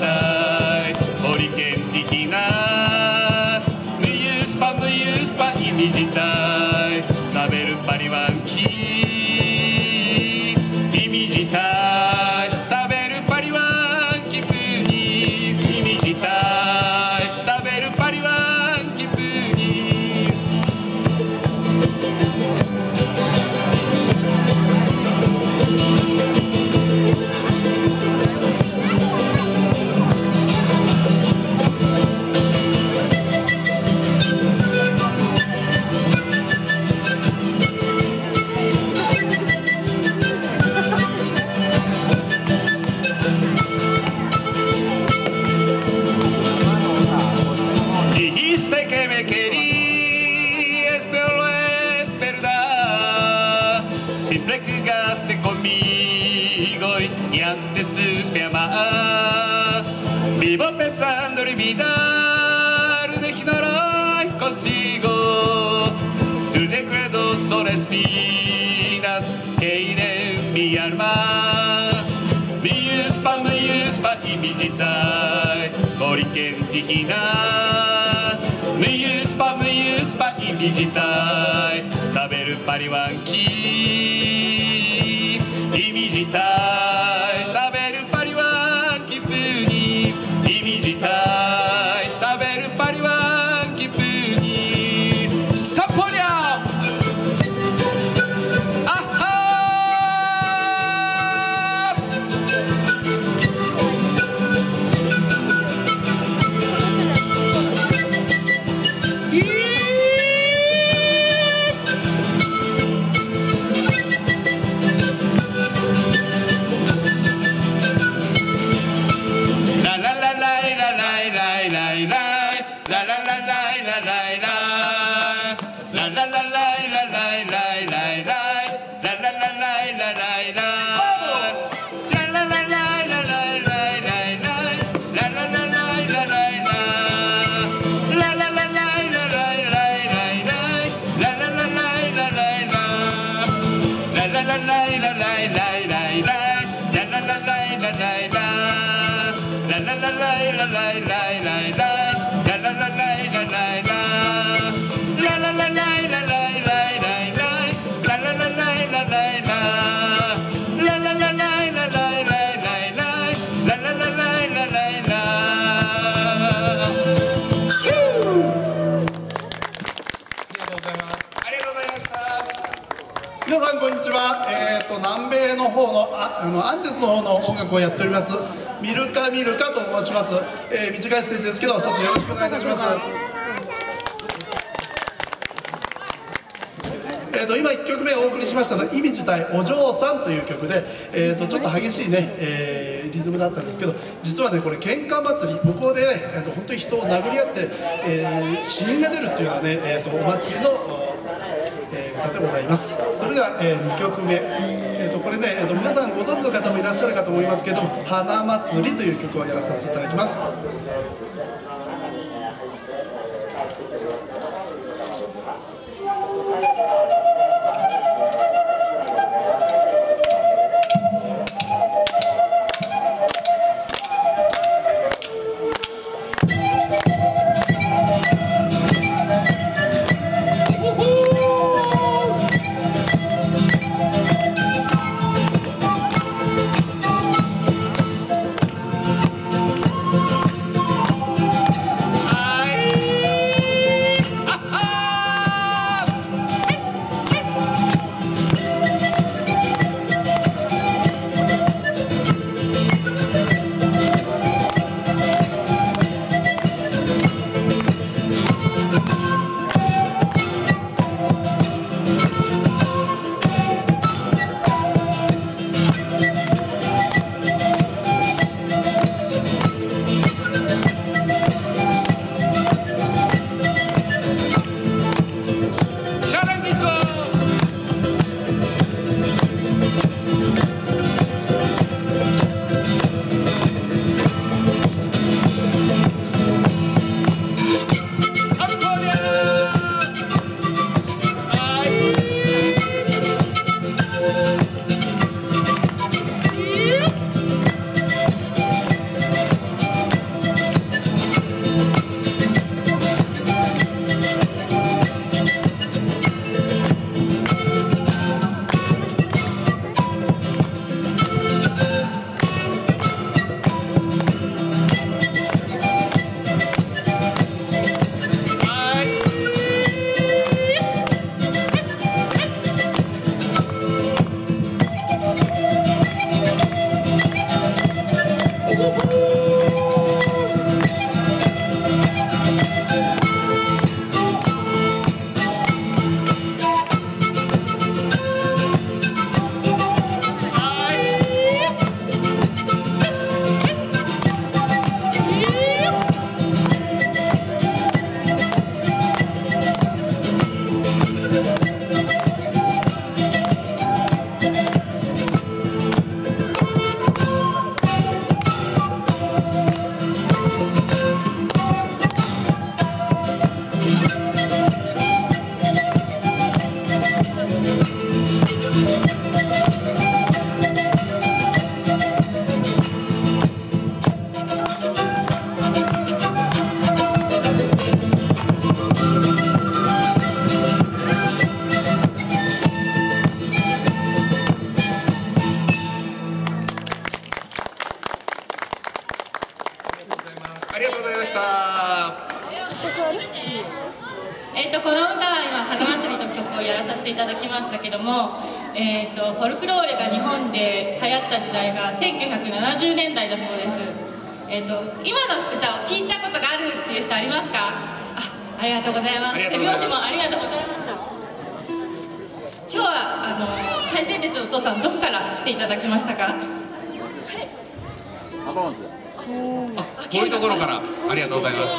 たいホリケン的なムユスパ意味自体サベルパリワンキ意味自体サベルパリワンキプニ意味自体サベルパリワンキプニDijiste que me querías, pero no es verdad. Siempre jugaste conmigo y antes supe amar. Vivo pensando en olvidar, de ignorar consigo. Tus recuerdos son espinas que hieren mi alma. Mi yuspa意味自体ホリケン的なムユスパ意味自体サベルパリワンキ意味自体サベルパリワンキプニ意味自体サベルパリワンキプニサポリャンあは皆さんこんにちは。南米の方のアンデスの方の音楽をやっておりますミルカと申します。短いステージですけど一つよろしくお願いいたします。今1曲目お送りしましたのは意味自体お嬢さんという曲で、ちょっと激しいね、リズムだったんですけど、実はねこれ喧嘩祭り向こうでね本当に人を殴り合って、死人が出るっていうのはね、お祭りの歌でございます。それでは、2曲目、これね、皆さんご存知の方もいらっしゃるかと思いますけども「花祭り」という曲をやらさせていただきます。せていただきましたけども、フォルクローレが日本で流行った時代が1970年代だそうです。今の歌を聞いたことがあるっていう人ありますか？ありがとうございます。手拍子もありがとうございました。今日は最前列のお父さんどこから来ていただきましたか？はい。こういうところからありがとうございます。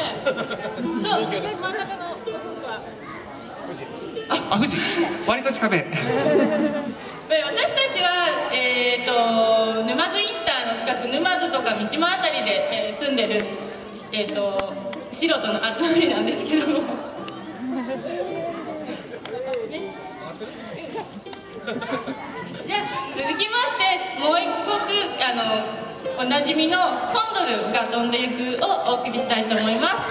そう、真ん中の奥は。富士、割と近め。私たちは、沼津インターの近く、沼津とか三島あたりで、住んでる、素人の集まりなんですけども。じゃあ続きましてもう一曲おなじみの「コンドルが飛んでゆく」をお送りしたいと思います。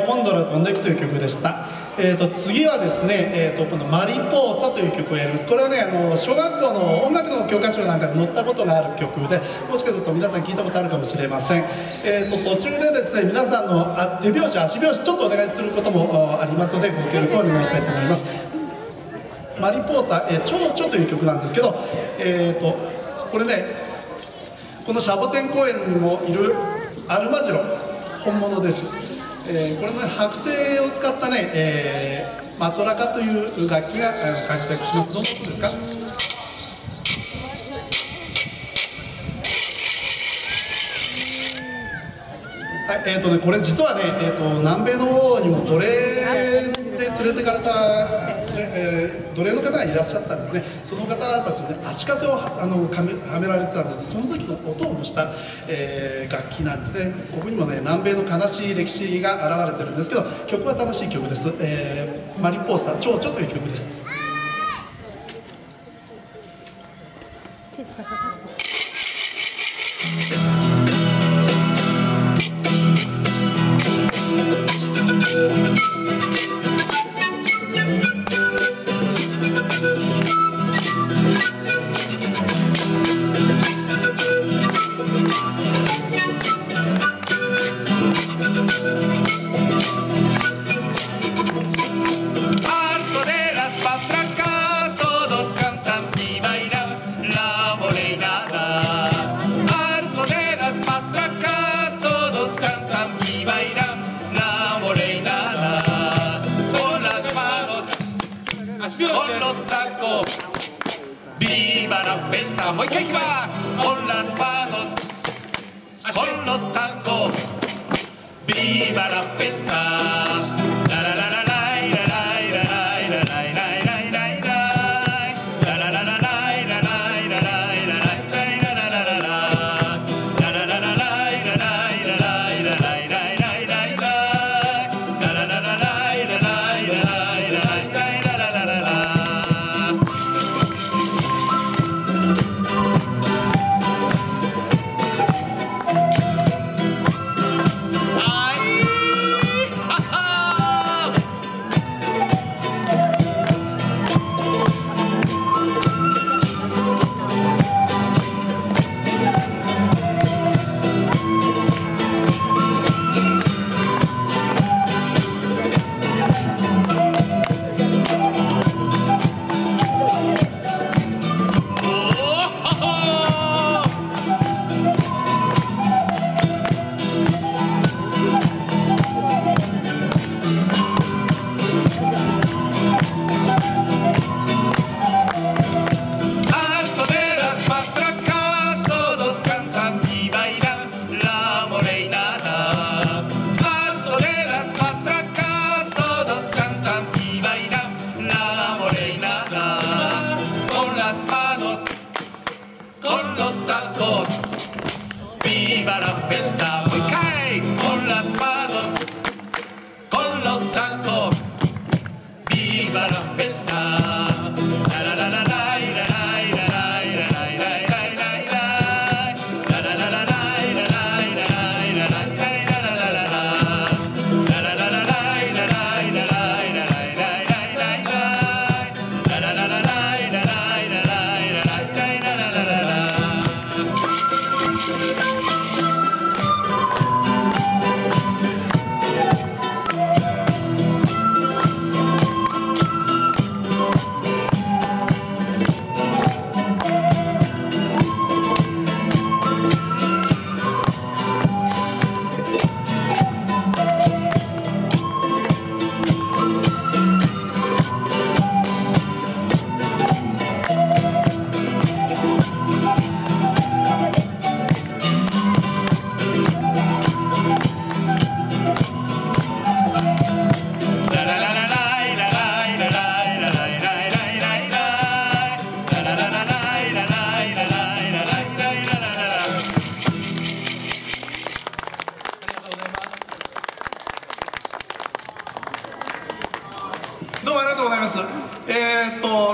ポンドラ飛んでいくという曲でした。次はですね、このマリポーサという曲をやります。これはね、小学校の音楽の教科書なんかに載ったことがある曲で、もしかすると皆さん聞いたことあるかもしれません。途中でですね、皆さんの手拍子、足拍子ちょっとお願いすることもありますので、ご協力をお願いしたいと思います。マリポーサ、蝶々という曲なんですけど、これね、このシャボテン公園にもいるアルマジロ、本物です。これの剥製を使ったね、マトラカという楽器が開拓します。どんな音ですか？はい、これ実はね、南米の方にも奴隷で連れてかれた奴隷の方がいらっしゃったんですね。その方たちに足かせをはめられてたんです。その時の音を模した、楽器なんですね。ここにもね、南米の悲しい歴史が現れてるんですけど、曲は楽しい曲です。マリポーサ、蝶々という曲です。もう一回いきます。Con las manos, con los tacos, viva la fiesta. La la la la la la la la la la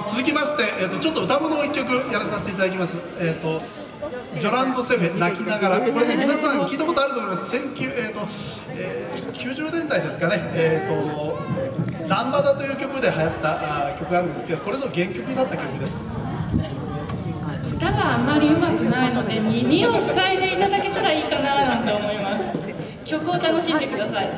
続きまして、ちょっと歌物を1曲やらさせていただきます。ジョランド・セフェ、泣きながら。これね、皆さん聞いたことあると思います。90年代ですかね、ランバダという曲で流行った曲があるんですけど、これの原曲になった曲です。歌があんまり上手くないので耳を塞いでいただけたらいいかななんて思います。曲を楽しんでください。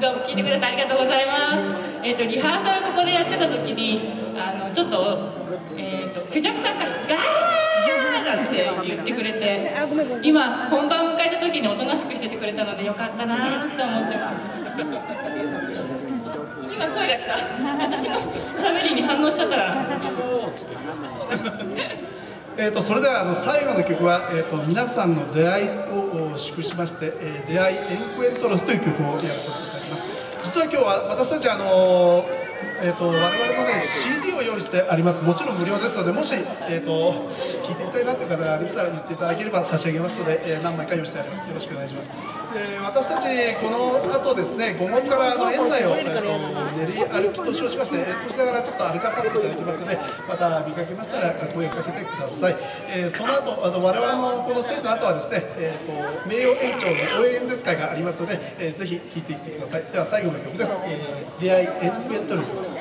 どうも聞いてくれてありがとうございます。リハーサルここでやってた時にちょっと、クジャクさんがガーなんて言ってくれて、今本番迎えた時におとなしくしててくれたのでよかったなと思ってます。今声がした。私の喋りに反応しちゃったら。それでは最後の曲は、皆さんの出会いを祝しまして「出会いエンクエントロス」という曲をやらせていただきます。実は今日は私たち我々のね CD を用意してあります。もちろん無料ですので、もし、聴いてみたいなという方がありましたら言っていただければ差し上げますので、何枚か用意してあります。よろしくお願いします。私たちこの後ですね、午後から園内を、練り歩きと称しまして演奏しながらちょっと歩かさせていただきますので、また見かけましたら声をかけてください。その後我々のこのステージの後はですね、名誉園長の応援演説会がありますので、ぜひ聴いていってください。では最後の曲です。出会いエンクエントロスです。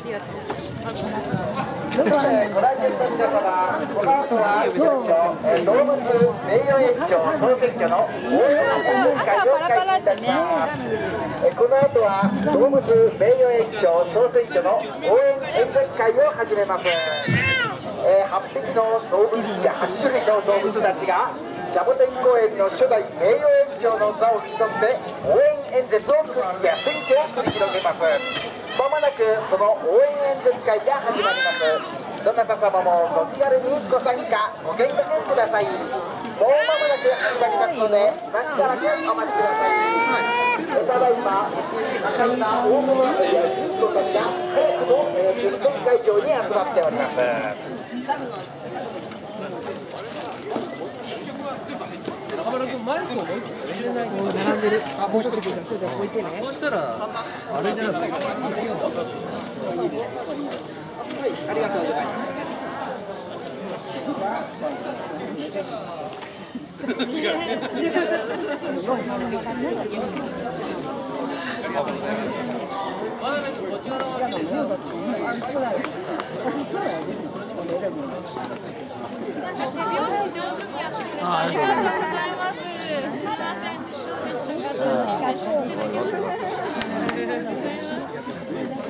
ご来店の皆様、この後は動物名誉園長総選挙の応援演説会を開始いたします。この後は動物名誉園長総選挙の応援演説会を始めます。8匹の動物や8種類の動物たちがシャボテン公園の初代名誉園長の座を競って応援演説をや選挙を繰り広げます。まもなくその応援演説会が始まります。どなた様もご気軽にご参加ご見学ください。もう間もなく始まりますのでしばらくお待ちください。ただいま盛んな大物やゲストたちが早くも出店会場に集まっております。中村君、マイクをもう一個入れないと並んでる。あ、もうちょっと置いてね。そうしたら、あれじゃないですか。はい、ありがとうございます。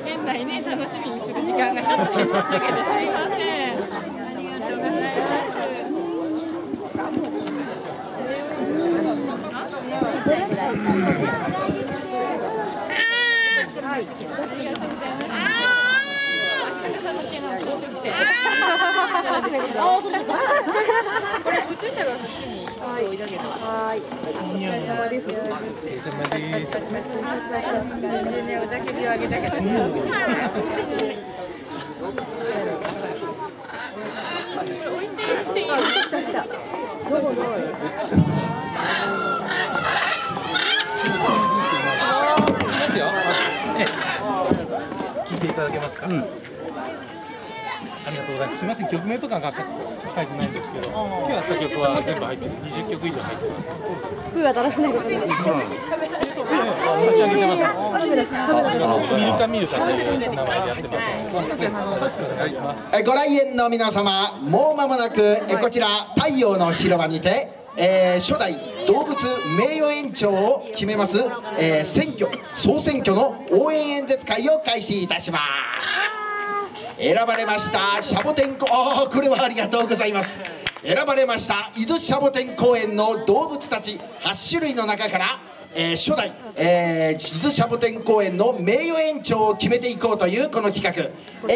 店内ね、楽しみにする時間がちょっと減っちゃったけど、すいません。ありがとうございます。聞いていただけますか。ありがとうございます。すみません、曲名とかが書いてないんですけど、今日やった曲は全部入ってる、20曲以上入ってます。声はだらしないことです。差し上げてます。ミルカミルカという名前でやってます。よろしくお願いします。ご来園の皆様、もう間もなくこちら太陽の広場にて、初代動物名誉園長を決めます、総選挙の応援演説会を開始いたします。選ばれましたシャボテンこれはありがとうございます。選ばれました伊豆シャボテン公園の動物たち8種類の中から、初代、伊豆シャボテン公園の名誉園長を決めていこうというこの企画、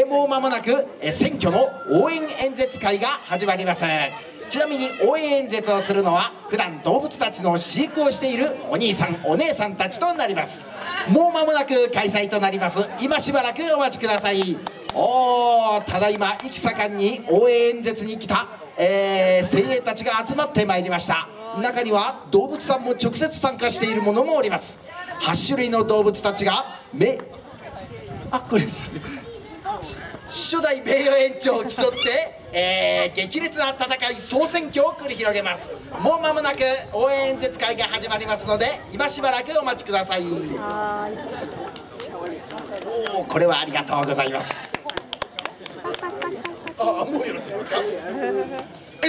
もう間もなく、選挙の応援演説会が始まります。ちなみに応援演説をするのは普段動物たちの飼育をしているお兄さんお姉さんたちとなります。もう間もなく開催となります。今しばらくお待ちください。ただいま息盛んに応援演説に来た、精鋭たちが集まってまいりました。中には動物さんも直接参加しているものもおります。8種類の動物たちがこれです初代名誉園長を競って、激烈な戦い総選挙を繰り広げます。もう間もなく応援演説会が始まりますので今しばらくお待ちください。これはありがとうございます。もうよろしいですか。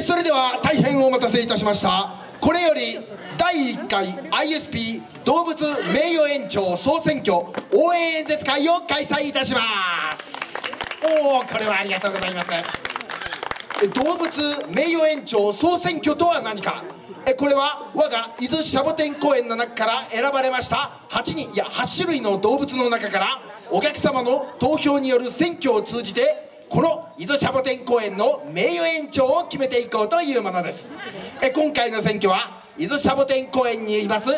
それでは大変お待たせいたしました。これより第1回 ISP 動物名誉園長総選挙応援演説会を開催いたします。これはありがとうございます。動物名誉園長総選挙とは何か。これは我が伊豆シャボテン公園の中から選ばれました8種類の動物の中からお客様の投票による選挙を通じてこの伊豆シャボテン公園の名誉園長を決めていこうというものです。今回の選挙は伊豆シャボテン公園にいます、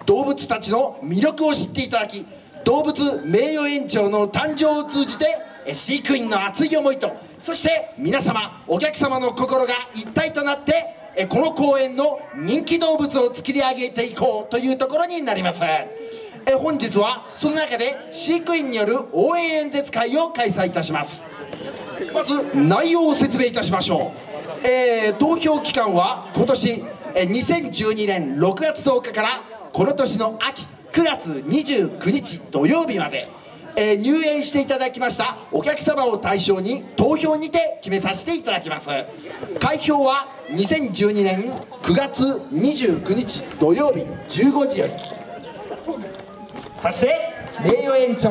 動物たちの魅力を知っていただき動物名誉園長の誕生を通じて飼育員の熱い思いとそして皆様お客様の心が一体となってこの公園の人気動物を作り上げていこうというところになります。本日はその中で飼育員による応援演説会を開催いたします。まず内容を説明いたしましょう。投票期間は今年2012年6月10日からこの年の秋9月29日土曜日まで入園していただきましたお客様を対象に投票にて決めさせていただきます。開票は2012年9月29日土曜日15時より。そして名誉園長の